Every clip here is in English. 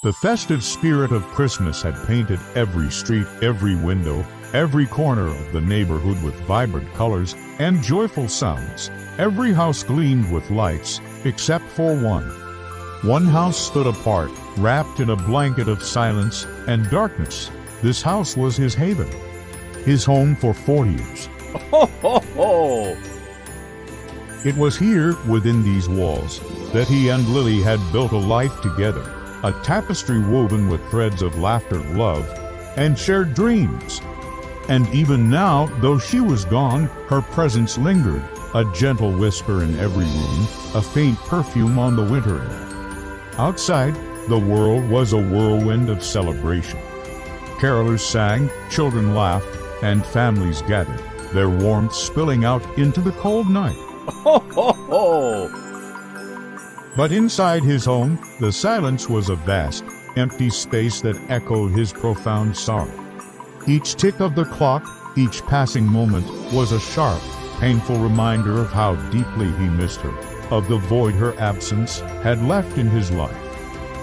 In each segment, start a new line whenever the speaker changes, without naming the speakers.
The festive spirit of Christmas had painted every street, every window, every corner of the neighborhood with vibrant colors and joyful sounds. Every house gleamed with lights, except for one. One house stood apart, wrapped in a blanket of silence and darkness. This house was his haven, his home for 40 years.
Ho, ho, ho!
It was here, within these walls, that he and Lily had built a life together, a tapestry woven with threads of laughter, love, and shared dreams. And even now, though she was gone, her presence lingered, a gentle whisper in every room, a faint perfume on the winter air. Outside, the world was a whirlwind of celebration. Carolers sang, children laughed, and families gathered, their warmth spilling out into the cold night.
Ho, ho, ho!
But inside his home, the silence was a vast, empty space that echoed his profound sorrow. Each tick of the clock, each passing moment, was a sharp, painful reminder of how deeply he missed her, of the void her absence had left in his life.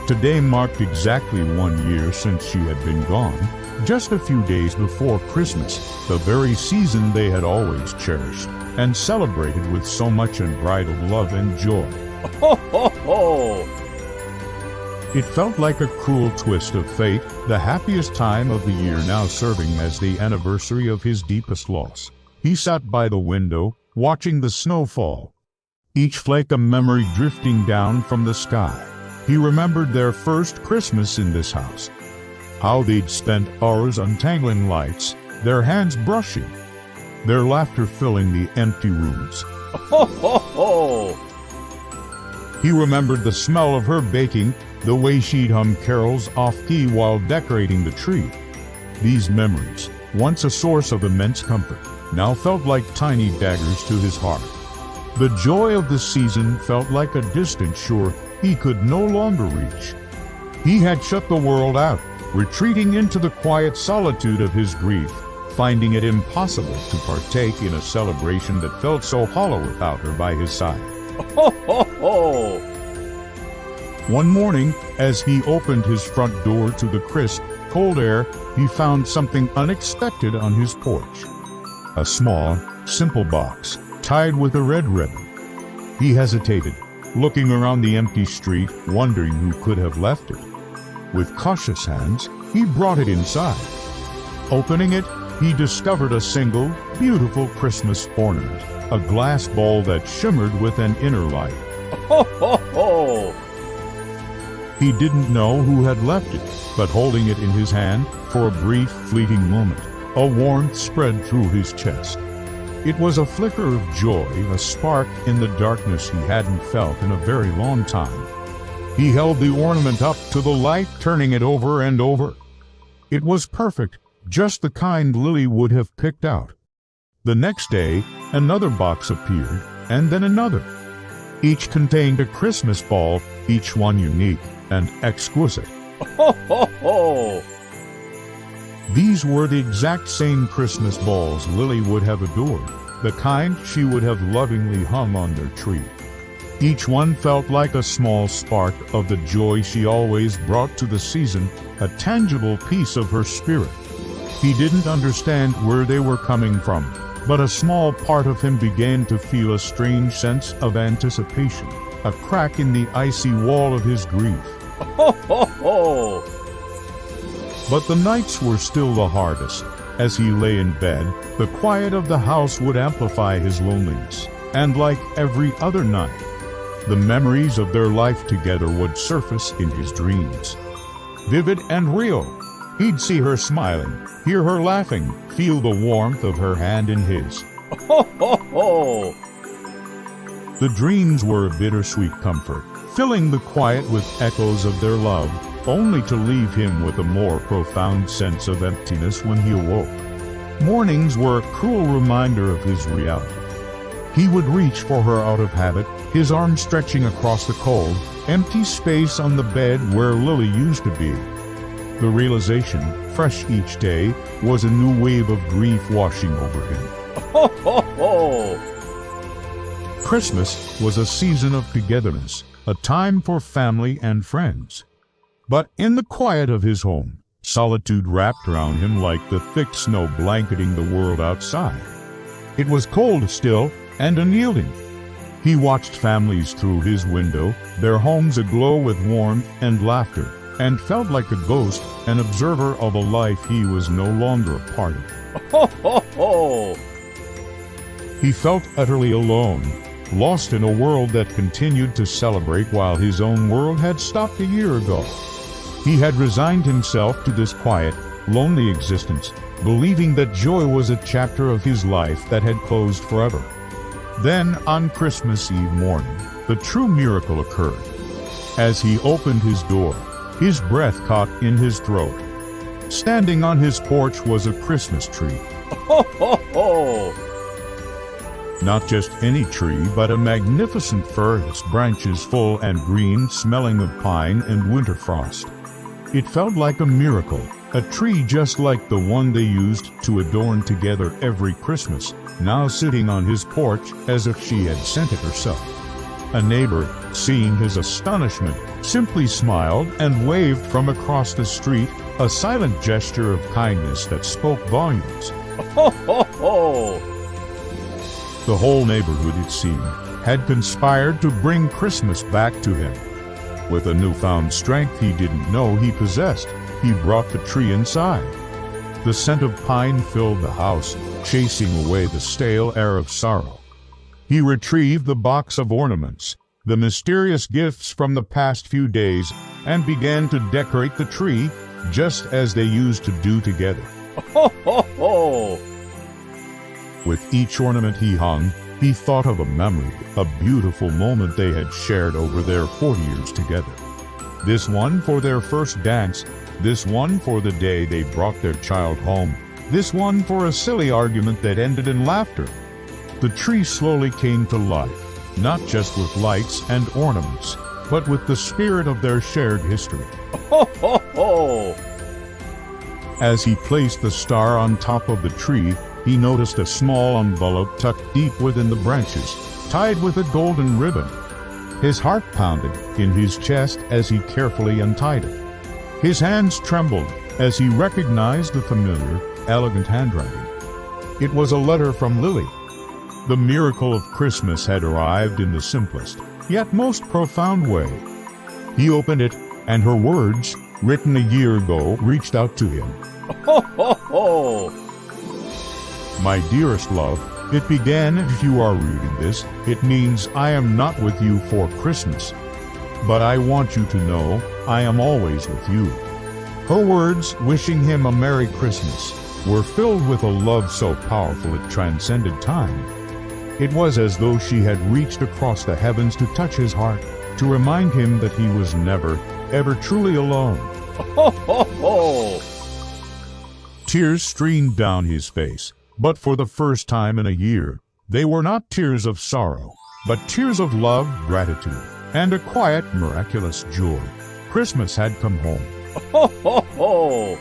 Today marked exactly 1 year since she had been gone, just a few days before Christmas, the very season they had always cherished and celebrated with so much unbridled love and joy.
Ho, ho, ho!
It felt like a cruel twist of fate, the happiest time of the year now serving as the anniversary of his deepest loss. He sat by the window, watching the snow fall, each flake a memory drifting down from the sky. He remembered their first Christmas in this house, how they'd spent hours untangling lights, their hands brushing, their laughter filling the empty rooms.
Ho, ho, ho!
He remembered the smell of her baking, the way she'd hum carols off-key while decorating the tree. These memories, once a source of immense comfort, now felt like tiny daggers to his heart. The joy of the season felt like a distant shore he could no longer reach. He had shut the world out, retreating into the quiet solitude of his grief, finding it impossible to partake in a celebration that felt so hollow without her by his side.
Ho, ho, ho!
One morning, as he opened his front door to the crisp, cold air, he found something unexpected on his porch. A small, simple box, tied with a red ribbon. He hesitated, looking around the empty street, wondering who could have left it. With cautious hands, he brought it inside. Opening it, he discovered a single, beautiful Christmas ornament, a glass ball that shimmered with an inner light.
Ho, ho, ho!
He didn't know who had left it, but holding it in his hand, for a brief, fleeting moment, a warmth spread through his chest. It was a flicker of joy, a spark in the darkness he hadn't felt in a very long time. He held the ornament up to the light, turning it over and over. It was perfect, just the kind Lily would have picked out. The next day, another box appeared, and then another. Each contained a Christmas ball, each one unique and exquisite.
Ho, ho, ho!
These were the exact same Christmas balls Lily would have adored, the kind she would have lovingly hung on their tree. Each one felt like a small spark of the joy she always brought to the season, a tangible piece of her spirit. He didn't understand where they were coming from, but a small part of him began to feel a strange sense of anticipation, a crack in the icy wall of his grief.
Ho, ho, ho!
But the nights were still the hardest. As he lay in bed, the quiet of the house would amplify his loneliness, and like every other night, the memories of their life together would surface in his dreams. Vivid and real, he'd see her smiling, hear her laughing, feel the warmth of her hand in his.
Ho, ho, ho!
The dreams were a bittersweet comfort, filling the quiet with echoes of their love, only to leave him with a more profound sense of emptiness when he awoke. Mornings were a cruel reminder of his reality. He would reach for her out of habit, his arm stretching across the cold, empty space on the bed where Lily used to be. The realization, fresh each day, was a new wave of grief washing over him.
Ho, ho, ho!
Christmas was a season of togetherness, a time for family and friends. But in the quiet of his home, solitude wrapped around him like the thick snow blanketing the world outside. It was cold still and unyielding. He watched families through his window, their homes aglow with warmth and laughter, and felt like a ghost, an observer of a life he was no longer a part of.
Ho, ho, ho!
He felt utterly alone, lost in a world that continued to celebrate while his own world had stopped a year ago. He had resigned himself to this quiet, lonely existence, believing that joy was a chapter of his life that had closed forever. Then, on Christmas Eve morning, the true miracle occurred. As he opened his door, his breath caught in his throat. Standing on his porch was a Christmas tree.
Ho, ho, ho!
Not just any tree, but a magnificent fir, its branches full and green, smelling of pine and winter frost. It felt like a miracle, a tree just like the one they used to adorn together every Christmas, now sitting on his porch as if she had sent it herself. A neighbor, seeing his astonishment, simply smiled and waved from across the street, a silent gesture of kindness that spoke volumes.
Ho, ho, ho!
The whole neighborhood, it seemed, had conspired to bring Christmas back to him. With a newfound strength he didn't know he possessed, he brought the tree inside. The scent of pine filled the house, chasing away the stale air of sorrow. He retrieved the box of ornaments, the mysterious gifts from the past few days, and began to decorate the tree, just as they used to do together.
Ho, ho, ho!
With each ornament he hung, he thought of a memory, a beautiful moment they had shared over their 40 years together. This one for their first dance, this one for the day they brought their child home, this one for a silly argument that ended in laughter. The tree slowly came to life, not just with lights and ornaments, but with the spirit of their shared history.
Ho, ho, ho!
As he placed the star on top of the tree, he noticed a small envelope tucked deep within the branches, tied with a golden ribbon. His heart pounded in his chest as he carefully untied it. His hands trembled as he recognized the familiar, elegant handwriting. It was a letter from Lily. The miracle of Christmas had arrived in the simplest, yet most profound way. He opened it, and her words, written a year ago, reached out to him.
Ho, ho, ho!
My dearest love, it began, if you are reading this, it means I am not with you for Christmas. But I want you to know, I am always with you. Her words, wishing him a Merry Christmas, were filled with a love so powerful it transcended time. It was as though she had reached across the heavens to touch his heart, to remind him that he was never, ever truly alone.
Ho, ho, ho!
Tears streamed down his face. But for the first time in a year, they were not tears of sorrow, but tears of love, gratitude, and a quiet, miraculous joy. Christmas had come home.
Ho, ho, ho!